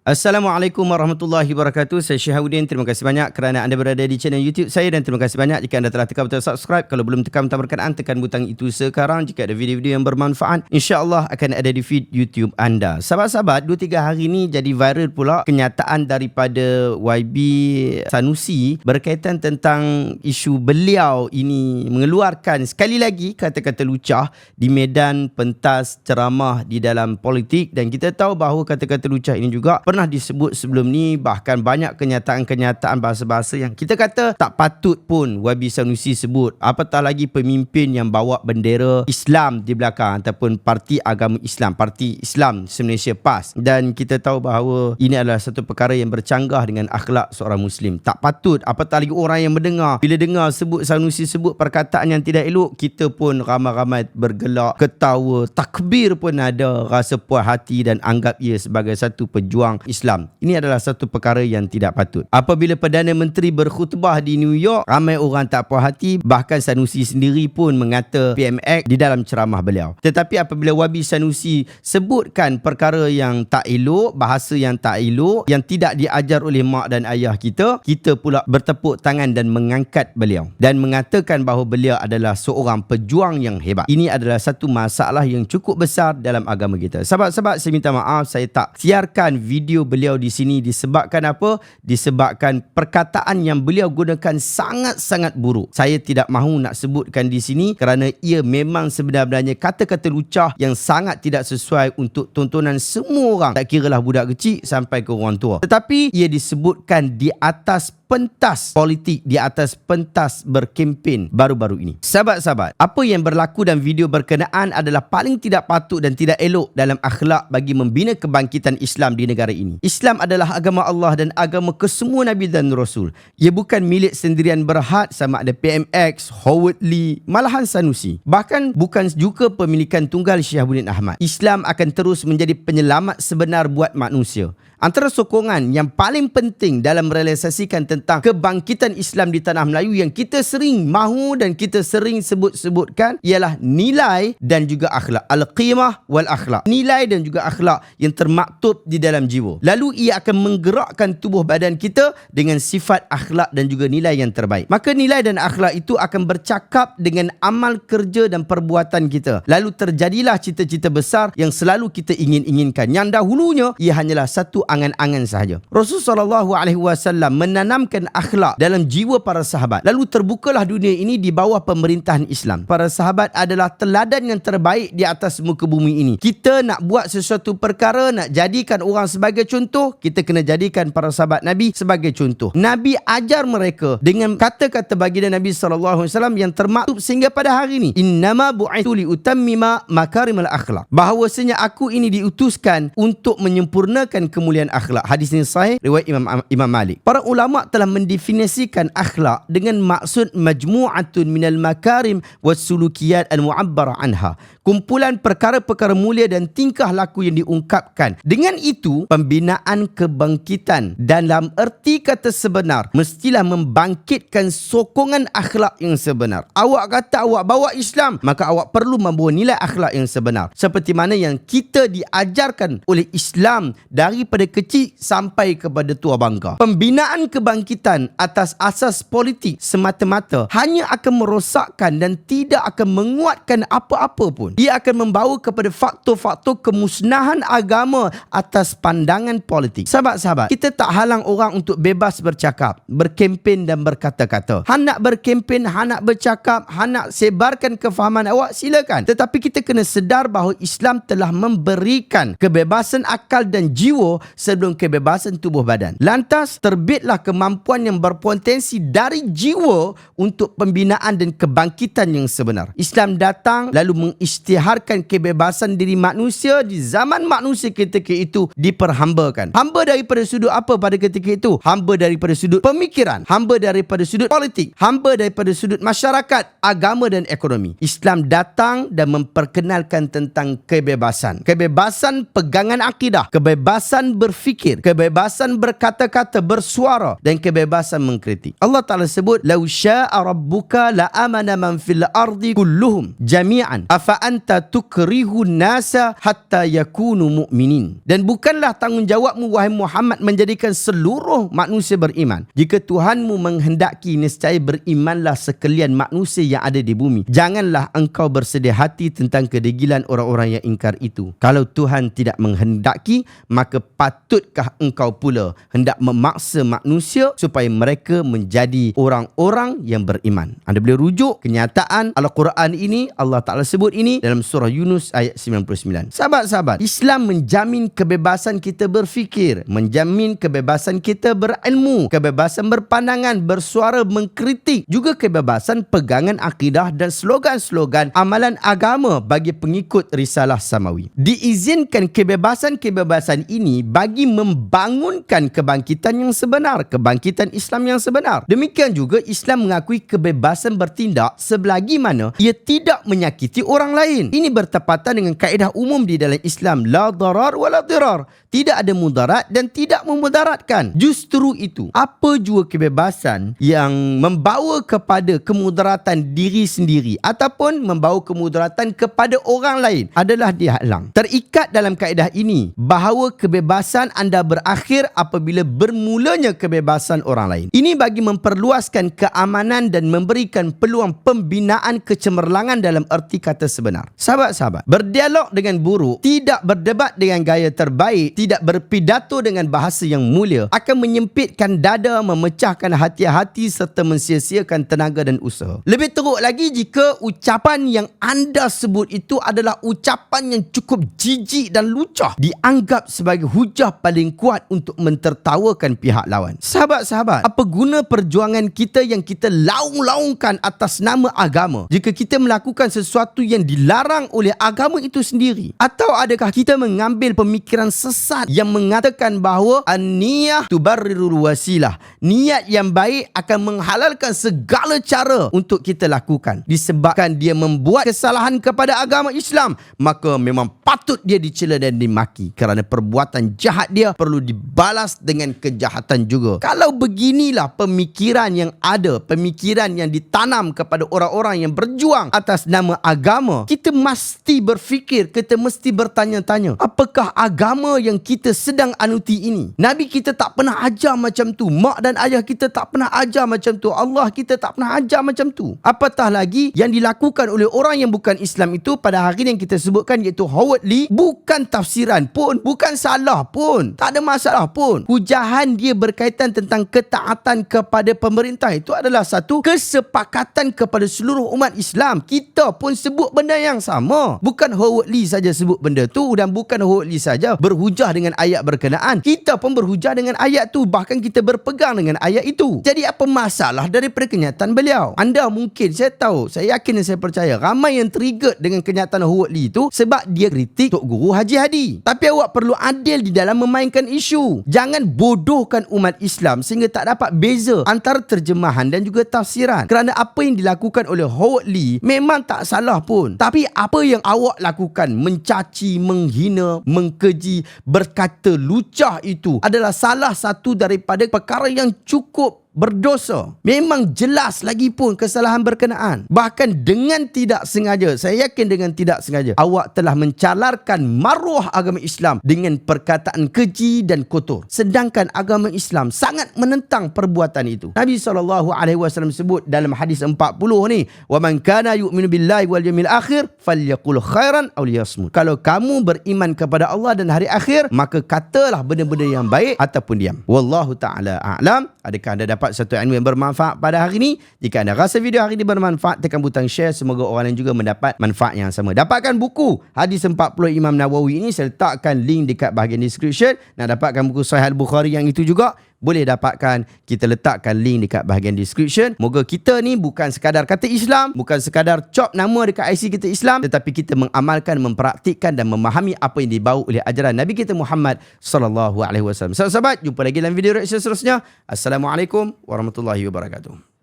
Assalamualaikum warahmatullahi wabarakatuh. Saya Syihabuddin. Terima kasih banyak kerana anda berada di channel YouTube saya dan terima kasih banyak jika anda telah tekan butang subscribe. Kalau belum tekan butang berkenaan, tekan butang itu sekarang. Jika ada video-video yang bermanfaat, insya-Allah akan ada di feed YouTube anda. Sahabat-sahabat, 2-3 hari ini jadi viral pula kenyataan daripada YB Sanusi berkaitan tentang isu beliau ini mengeluarkan sekali lagi kata-kata lucah di medan pentas ceramah di dalam politik, dan kita tahu bahawa kata-kata lucah ini juga pernah disebut sebelum ni. Bahkan banyak kenyataan-kenyataan bahasa-bahasa yang kita kata tak patut pun YB Sanusi sebut, apatah lagi pemimpin yang bawa bendera Islam di belakang ataupun parti agama Islam, Parti Islam Malaysia PAS. Dan kita tahu bahawa ini adalah satu perkara yang bercanggah dengan akhlak seorang Muslim. Tak patut, apatah lagi orang yang mendengar, bila dengar sebut Sanusi sebut perkataan yang tidak elok, kita pun ramai-ramai bergelak, ketawa, takbir pun ada, rasa puas hati dan anggap ia sebagai satu pejuang Islam. Ini adalah satu perkara yang tidak patut. Apabila Perdana Menteri berkhutbah di New York, ramai orang tak puas hati, bahkan Sanusi sendiri pun mengata PMX di dalam ceramah beliau. Tetapi apabila YB Sanusi sebutkan perkara yang tak elok, bahasa yang tak elok, yang tidak diajar oleh mak dan ayah kita, kita pula bertepuk tangan dan mengangkat beliau dan mengatakan bahawa beliau adalah seorang pejuang yang hebat. Ini adalah satu masalah yang cukup besar dalam agama kita. Sahabat-sahabat, saya minta maaf saya tak siarkan video beliau di sini disebabkan apa? Disebabkan perkataan yang beliau gunakan sangat-sangat buruk. Saya tidak mahu nak sebutkan di sini kerana ia memang sebenarnya kata-kata lucah yang sangat tidak sesuai untuk tontonan semua orang, tak kiralah budak kecil sampai ke orang tua. Tetapi ia disebutkan di atas pentas politik, di atas pentas berkempen baru-baru ini. Sahabat-sahabat, apa yang berlaku dalam video berkenaan adalah paling tidak patut dan tidak elok dalam akhlak bagi membina kebangkitan Islam di negara ini. Islam adalah agama Allah dan agama kesemua Nabi dan Rasul. Ia bukan milik sendirian berhad sama ada PMX, Howard Lee, malahan Sanusi. Bahkan bukan juga pemilikan tunggal Syihabuddin Ahmad. Islam akan terus menjadi penyelamat sebenar buat manusia. Antara sokongan yang paling penting dalam merealisasikan tentang kebangkitan Islam di tanah Melayu yang kita sering mahu dan kita sering sebut-sebutkan ialah nilai dan juga akhlak. Al-qimah wal akhlak. Nilai dan juga akhlak yang termaktub di dalam jiwa. Lalu ia akan menggerakkan tubuh badan kita dengan sifat akhlak dan juga nilai yang terbaik. Maka nilai dan akhlak itu akan bercakap dengan amal kerja dan perbuatan kita. Lalu terjadilah cita-cita besar yang selalu kita ingin-inginkan. Yang dahulunya ia hanyalah satu angan-angan sahaja. Rasulullah SAW menanamkan akhlak dalam jiwa para sahabat. Lalu terbukalah dunia ini di bawah pemerintahan Islam. Para sahabat adalah teladan yang terbaik di atas muka bumi ini. Kita nak buat sesuatu perkara, nak jadikan orang sebagai contoh, kita kena jadikan para sahabat Nabi sebagai contoh. Nabi ajar mereka dengan kata-kata baginda Nabi SAW yang termaktub sehingga pada hari ini. Innama bu'ithu liutammima makarimal akhlak. Bahawasanya aku ini diutuskan untuk menyempurnakan kemuliaan akhlak. Hadis ini sahih riwayat Imam Malik. Para ulama telah mendefinisikan akhlak dengan maksud majmu'atun minal makarim was sulukiyat al mu'abbar anha. Kumpulan perkara-perkara mulia dan tingkah laku yang diungkapkan. Dengan itu, pembinaan kebangkitan dalam erti kata sebenar mestilah membangkitkan sokongan akhlak yang sebenar. Awak kata awak bawa Islam, maka awak perlu membawa nilai akhlak yang sebenar. Seperti mana yang kita diajarkan oleh Islam daripada kecil sampai kepada tua bangka. Pembinaan kebangkitan atas asas politik semata-mata hanya akan merosakkan dan tidak akan menguatkan apa-apa pun. Ia akan membawa kepada faktor-faktor kemusnahan agama atas pandangan politik. Sahabat-sahabat, kita tak halang orang untuk bebas bercakap, berkempen dan berkata-kata. Han nak berkempen, han nak bercakap, han nak sebarkan kefahaman awak, silakan. Tetapi kita kena sedar bahawa Islam telah memberikan kebebasan akal dan jiwa sebelum kebebasan tubuh badan. Lantas terbitlah kemampuan yang berpotensi dari jiwa untuk pembinaan dan kebangkitan yang sebenar. Islam datang lalu mengisytiharkan kebebasan diri manusia di zaman manusia ketika itu diperhambakan. Hamba daripada sudut apa pada ketika itu? Hamba daripada sudut pemikiran, hamba daripada sudut politik, hamba daripada sudut masyarakat, agama dan ekonomi. Islam datang dan memperkenalkan tentang kebebasan. Kebebasan pegangan akidah, kebebasan berfikir, kebebasan berkata-kata, bersuara dan kebebasan mengkritik. Allah Ta'ala sebut, "Lau syaa rabbuka la amana man fil ardi kulluhum jami'an afa anta tukrihun nasa hatta yakunu mu'minin. Dan bukanlah tanggungjawabmu wahai Muhammad menjadikan seluruh manusia beriman. Jika Tuhanmu menghendaki, nescaya berimanlah sekalian manusia yang ada di bumi. Janganlah engkau bersedih hati tentang kedegilan orang-orang yang ingkar itu. Kalau Tuhan tidak menghendaki, maka patutkah engkau pula hendak memaksa manusia supaya mereka menjadi orang-orang yang beriman. Anda boleh rujuk kenyataan Al-Quran ini, Allah Ta'ala sebut ini dalam surah Yunus ayat 99. Sahabat-sahabat, Islam menjamin kebebasan kita berfikir, menjamin kebebasan kita berilmu, kebebasan berpandangan, bersuara, mengkritik, juga kebebasan pegangan akidah dan slogan-slogan amalan agama bagi pengikut risalah samawi. Diizinkan kebebasan-kebebasan ini bagi membangunkan kebangkitan yang sebenar, kebangkitan Islam yang sebenar. Demikian juga Islam mengakui kebebasan bertindak selagi mana ia tidak menyakiti orang lain. Ini bertepatan dengan kaedah umum di dalam Islam, la darar wa la dirar. Tidak ada mudarat dan tidak memudaratkan. Justru itu, apa jua kebebasan yang membawa kepada kemudaratan diri sendiri ataupun membawa kemudaratan kepada orang lain adalah dihalang. Terikat dalam kaedah ini bahawa kebebasan anda berakhir apabila bermulanya kebebasan orang lain. Ini bagi memperluaskan keamanan dan memberikan peluang pembinaan kecemerlangan dalam erti kata sebenar. Sahabat-sahabat, berdialog dengan buruk, tidak berdebat dengan gaya terbaik, tidak berpidato dengan bahasa yang mulia akan menyempitkan dada, memecahkan hati-hati serta mensia-siakan tenaga dan usaha. Lebih teruk lagi jika ucapan yang anda sebut itu adalah ucapan yang cukup jijik dan lucah, dianggap sebagai hujah paling kuat untuk mentertawakan pihak lawan. Sahabat-sahabat, apa guna perjuangan kita yang kita laung-laungkan atas nama agama jika kita melakukan sesuatu yang dilarang oleh agama itu sendiri? Atau adakah kita mengambil pemikiran sesat yang mengatakan bahawa an-niyah tubarrirul wasilah, niat yang baik akan menghalalkan segala cara untuk kita lakukan. Disebabkan dia membuat kesalahan kepada agama Islam, maka memang patut dia dicela dan dimaki, kerana perbuatan jahat dia perlu dibalas dengan kejahatan juga. Kalau beginilah pemikiran yang ada, pemikiran yang ditanam kepada orang-orang yang berjuang atas nama agama, kita mesti berfikir, kita mesti bertanya-tanya, apakah agama yang kita sedang anuti ini? Nabi kita tak pernah ajar macam tu, mak dan ayah kita tak pernah ajar macam tu, Allah kita tak pernah ajar macam tu. Apatah lagi yang dilakukan oleh orang yang bukan Islam itu pada hari yang kita sebutkan, iaitu Howard Lee, bukan tafsiran pun, bukan salah pun, tak ada masalah pun. Hujahan dia berkaitan tentang ketaatan kepada pemerintah itu adalah satu kesepakatan kepada seluruh umat Islam. Kita pun sebut benda yang sama. Bukan Howard Lee saja sebut benda tu, dan bukan Howard Lee saja berhujah dengan ayat berkenaan. Kita pun berhujah dengan ayat tu, bahkan kita berpegang dengan ayat itu. Jadi apa masalah daripada kenyataan beliau? Anda mungkin, saya tahu, saya yakin dan saya percaya ramai yang triggered dengan kenyataan Howard Lee itu sebab dia kritik Tok Guru Haji Hadi. Tapi awak perlu adil di dalam memainkan isu. Jangan bodohkan umat Islam sehingga tak dapat beza antara terjemahan dan juga tafsiran. Kerana apa yang dilakukan oleh Howard Lee memang tak salah pun. Tapi apa yang awak lakukan, mencaci, menghina, mengkeji, berkata lucah, itu adalah salah satu daripada perkara yang cukup berdosa. Memang jelas lagi pun kesalahan berkenaan. Bahkan dengan tidak sengaja, saya yakin dengan tidak sengaja, awak telah mencalarkan maruah agama Islam dengan perkataan keji dan kotor. Sedangkan agama Islam sangat menentang perbuatan itu. Nabi SAW sebut dalam hadis 40 ni, wa man kana yu'minu billahi wal yawmil akhir falyaqul khairan aw liyasmut. Kalau kamu beriman kepada Allah dan hari akhir, maka katalah benda-benda yang baik ataupun diam. Wallahu ta'ala a'lam. Adakah anda dapat satu ilmu yang bermanfaat pada hari ini? Jika anda rasa video hari ini bermanfaat, tekan butang share. Semoga orang lain juga mendapat manfaat yang sama. Dapatkan buku Hadis 40 Imam Nawawi ini, saya letakkan link dekat bahagian description. Nak dapatkan buku Sahih Al-Bukhari yang itu juga boleh dapatkan, kita letakkan link dekat bahagian description. Moga kita ni bukan sekadar kata Islam, bukan sekadar cop nama dekat IC kita Islam, tetapi kita mengamalkan, mempraktikkan dan memahami apa yang dibawa oleh ajaran Nabi kita Muhammad sallallahu alaihi wasallam. Sahabat-sahabat, jumpa lagi dalam video reaction seterusnya. Assalamualaikum warahmatullahi wabarakatuh.